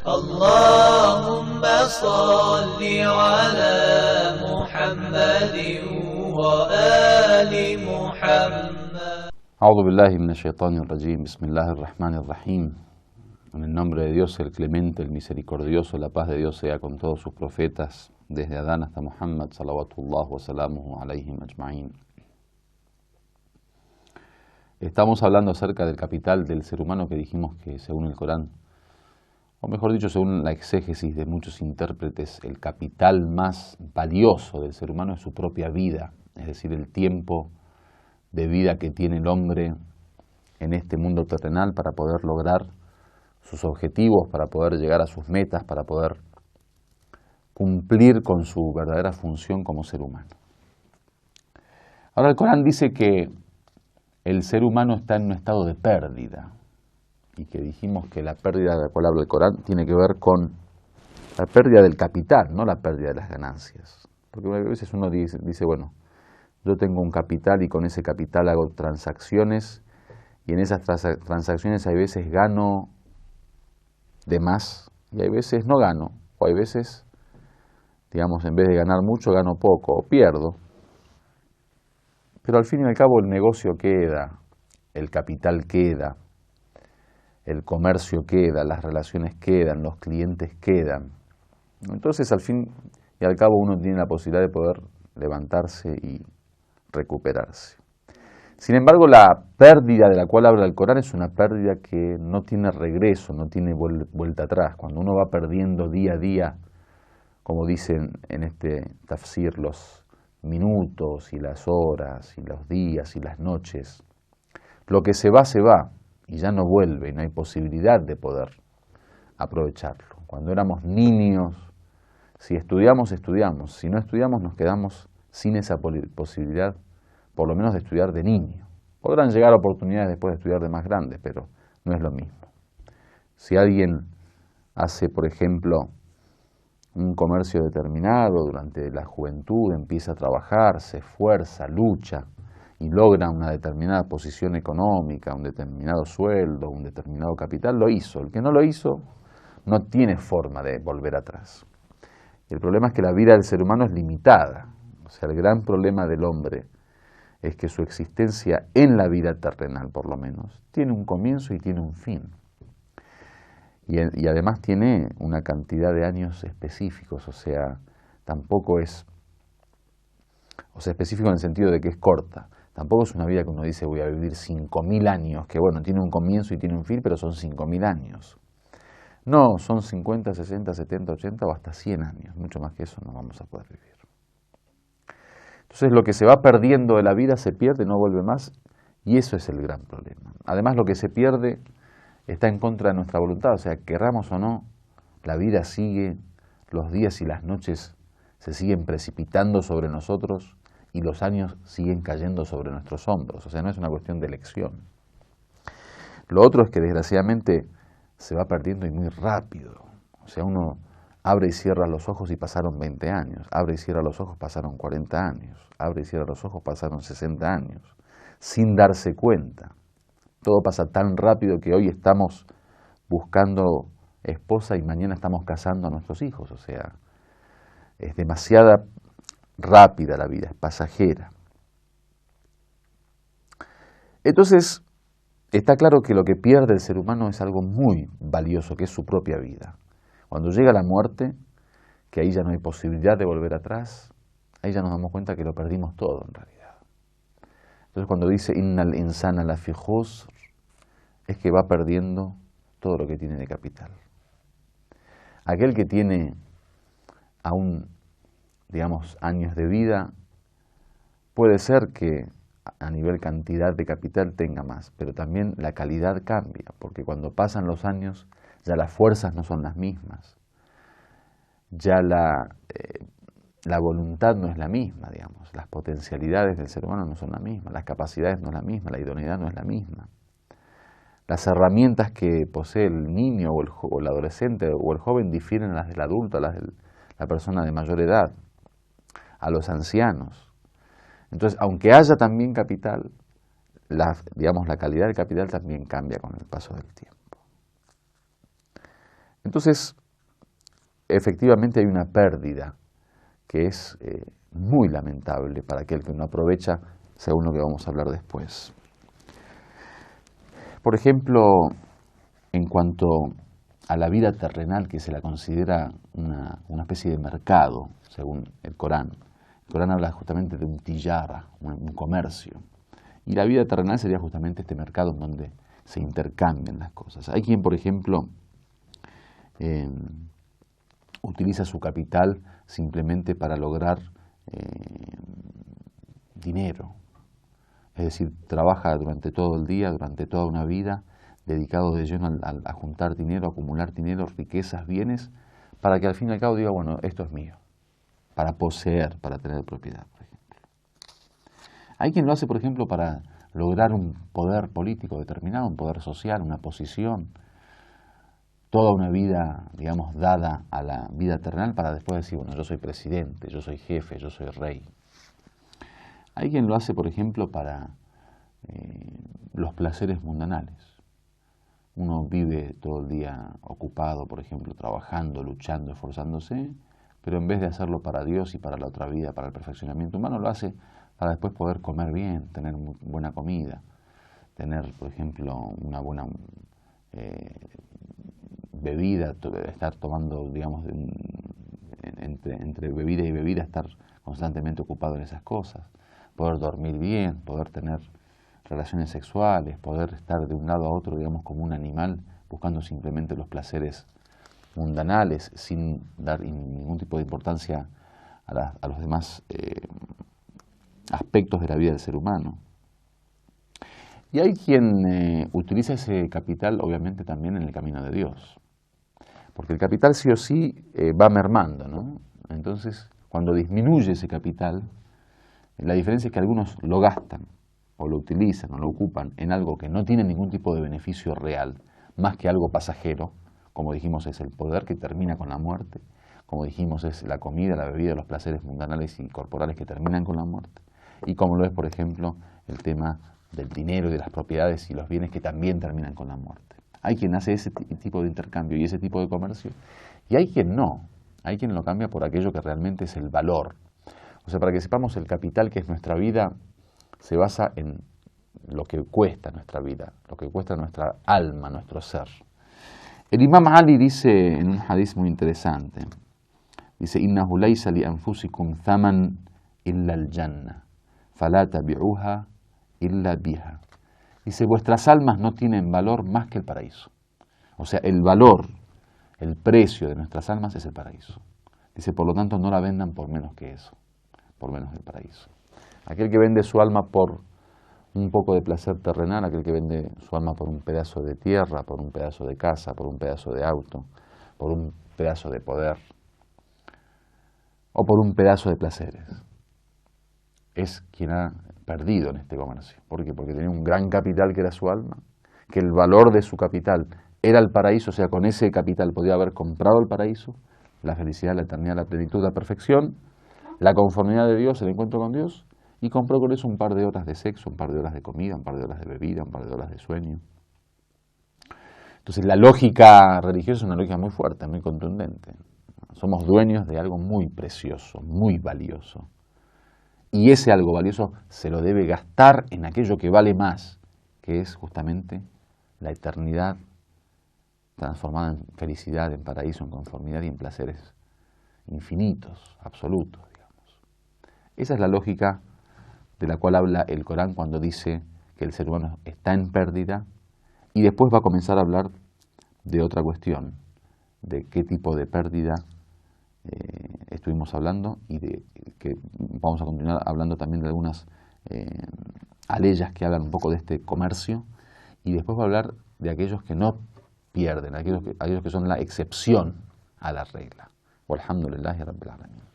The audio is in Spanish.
اللهم صل على محمد وآل محمد. أعوذ بالله من الشيطان الرجيم. بسم الله الرحمن الرحيم. En el nombre de Dios, el clemente, el misericordioso, la paz de Dios sea con todos sus profetas, desde Adán hasta Muhammad, salawatullah wa salamuhu alayhim ajma'in. Estamos hablando acerca del capital del ser humano que dijimos que según el Corán, o mejor dicho, según la exégesis de muchos intérpretes, el capital más valioso del ser humano es su propia vida, es decir, el tiempo de vida que tiene el hombre en este mundo terrenal para poder lograr sus objetivos, para poder llegar a sus metas, para poder cumplir con su verdadera función como ser humano. Ahora el Corán dice que el ser humano está en un estado de pérdida y que dijimos que la pérdida de la cual habla el Corán tiene que ver con la pérdida del capital, no la pérdida de las ganancias. Porque a veces uno dice, bueno, yo tengo un capital y con ese capital hago transacciones y en esas transacciones hay veces gano de más y hay veces no gano, o hay veces, digamos, en vez de ganar mucho gano poco o pierdo. Pero al fin y al cabo el negocio queda, el capital queda, el comercio queda, las relaciones quedan, los clientes quedan. Entonces al fin y al cabo uno tiene la posibilidad de poder levantarse y recuperarse. Sin embargo, la pérdida de la cual habla el Corán es una pérdida que no tiene regreso, no tiene vuelta atrás. Cuando uno va perdiendo día a día, como dicen en este tafsir, los minutos y las horas y los días y las noches, lo que se va y ya no vuelve y no hay posibilidad de poder aprovecharlo. Cuando éramos niños, si estudiamos, estudiamos. Si no estudiamos, nos quedamos sin esa posibilidad, por lo menos de estudiar de niño. Podrán llegar oportunidades después de estudiar de más grandes, pero no es lo mismo. Si alguien hace, por ejemplo, un comercio determinado durante la juventud, empieza a trabajar, se esfuerza, lucha y logra una determinada posición económica, un determinado sueldo, un determinado capital, lo hizo. El que no lo hizo no tiene forma de volver atrás. El problema es que la vida del ser humano es limitada. O sea, el gran problema del hombre es que su existencia en la vida terrenal, por lo menos, tiene un comienzo y tiene un fin. Y además tiene una cantidad de años específicos, o sea, tampoco es, específico en el sentido de que es corta. Tampoco es una vida que uno dice voy a vivir 5.000 años, que bueno, tiene un comienzo y tiene un fin, pero son 5.000 años. No, son 50, 60, 70, 80 o hasta 100 años. Mucho más que eso no vamos a poder vivir. Entonces lo que se va perdiendo de la vida se pierde, no vuelve más, y eso es el gran problema. Además lo que se pierde está en contra de nuestra voluntad, o sea, querramos o no, la vida sigue, los días y las noches se siguen precipitando sobre nosotros y los años siguen cayendo sobre nuestros hombros, o sea, no es una cuestión de elección. Lo otro es que desgraciadamente se va perdiendo y muy rápido, o sea, uno abre y cierra los ojos y pasaron 20 años, abre y cierra los ojos pasaron 40 años, abre y cierra los ojos pasaron 60 años, sin darse cuenta. Todo pasa tan rápido que hoy estamos buscando esposa y mañana estamos casando a nuestros hijos, o sea, es demasiada rápida la vida, es pasajera. Entonces, está claro que lo que pierde el ser humano es algo muy valioso, que es su propia vida. Cuando llega la muerte, que ahí ya no hay posibilidad de volver atrás, ahí ya nos damos cuenta que lo perdimos todo en realidad. Entonces cuando dice innal insana lafi khusr, es que va perdiendo todo lo que tiene de capital. Aquel que tiene aún, digamos, años de vida, puede ser que a nivel cantidad de capital tenga más, pero también la calidad cambia, porque cuando pasan los años ya las fuerzas no son las mismas, ya la voluntad no es la misma, digamos, las potencialidades del ser humano no son las mismas, las capacidades no es la misma, la idoneidad no es la misma. Las herramientas que posee el niño o el adolescente o el joven difieren a las del adulto, a las de la persona de mayor edad, a los ancianos. Entonces, aunque haya también capital, digamos, la calidad del capital también cambia con el paso del tiempo. Entonces, efectivamente hay una pérdida que es muy lamentable para aquel que no aprovecha, según lo que vamos a hablar después. Por ejemplo, en cuanto a la vida terrenal, que se la considera una especie de mercado, según el Corán. El Corán habla justamente de un tijara, un comercio. Y la vida terrenal sería justamente este mercado en donde se intercambian las cosas. Hay quien, por ejemplo, utiliza su capital simplemente para lograr dinero. Es decir, trabaja durante todo el día, durante toda una vida, dedicado de lleno a juntar dinero, a acumular dinero, riquezas, bienes, para que al fin y al cabo diga, bueno, esto es mío, para poseer, para tener propiedad, por ejemplo. Hay quien lo hace, por ejemplo, para lograr un poder político determinado, un poder social, una posición, toda una vida, digamos, dada a la vida terrenal para después decir, bueno, yo soy presidente, yo soy jefe, yo soy rey. Hay quien lo hace, por ejemplo, para los placeres mundanales. Uno vive todo el día ocupado, por ejemplo, trabajando, luchando, esforzándose, pero en vez de hacerlo para Dios y para la otra vida, para el perfeccionamiento humano, lo hace para después poder comer bien, tener buena comida, tener, por ejemplo, una buena bebida, estar tomando, digamos, entre bebida y bebida, estar constantemente ocupado en esas cosas, poder dormir bien, poder tener relaciones sexuales, poder estar de un lado a otro, digamos, como un animal, buscando simplemente los placeres mundanales, sin dar ningún tipo de importancia a los demás aspectos de la vida del ser humano. Y hay quien utiliza ese capital, obviamente, también en el camino de Dios. Porque el capital sí o sí va mermando, ¿no? Entonces, cuando disminuye ese capital, la diferencia es que algunos lo gastan, o lo utilizan, o lo ocupan en algo que no tiene ningún tipo de beneficio real, más que algo pasajero, como dijimos es el poder que termina con la muerte, como dijimos es la comida, la bebida, los placeres mundanales y corporales que terminan con la muerte, y como lo es, por ejemplo, el tema del dinero y de las propiedades y los bienes que también terminan con la muerte. Hay quien hace ese tipo de intercambio y ese tipo de comercio, y hay quien no, hay quien lo cambia por aquello que realmente es el valor. O sea, para que sepamos, el capital que es nuestra vida se basa en lo que cuesta nuestra vida, lo que cuesta nuestra alma, nuestro ser. El Imam Ali dice en un hadiz muy interesante, dice, «Innahu laysa li anfusikum thaman illa al-janna, fala tabi'uha illa biha». Dice, vuestras almas no tienen valor más que el paraíso. O sea, el valor, el precio de nuestras almas es el paraíso. Dice, por lo tanto, no la vendan por menos que eso, por menos del paraíso. Aquel que vende su alma por un poco de placer terrenal, aquel que vende su alma por un pedazo de tierra, por un pedazo de casa, por un pedazo de auto, por un pedazo de poder, o por un pedazo de placeres, es quien ha perdido en este comercio. ¿Por qué? Porque tenía un gran capital que era su alma, que el valor de su capital era el paraíso, o sea, con ese capital podía haber comprado el paraíso, la felicidad, la eternidad, la plenitud, la perfección, la conformidad de Dios, el encuentro con Dios, y compró con eso un par de horas de sexo, un par de horas de comida, un par de horas de bebida, un par de horas de sueño. Entonces la lógica religiosa es una lógica muy fuerte, muy contundente. Somos dueños de algo muy precioso, muy valioso. Y ese algo valioso se lo debe gastar en aquello que vale más, que es justamente la eternidad transformada en felicidad, en paraíso, en conformidad y en placeres infinitos, absolutos, digamos. Esa es la lógica de la cual habla el Corán cuando dice que el ser humano está en pérdida, y después va a comenzar a hablar de otra cuestión, de qué tipo de pérdida estuvimos hablando, y de que vamos a continuar hablando también de algunas aleyas que hablan un poco de este comercio, y después va a hablar de aquellos que no pierden, aquellos que son la excepción a la regla. Walhamdulillahi Rabbil Alamin.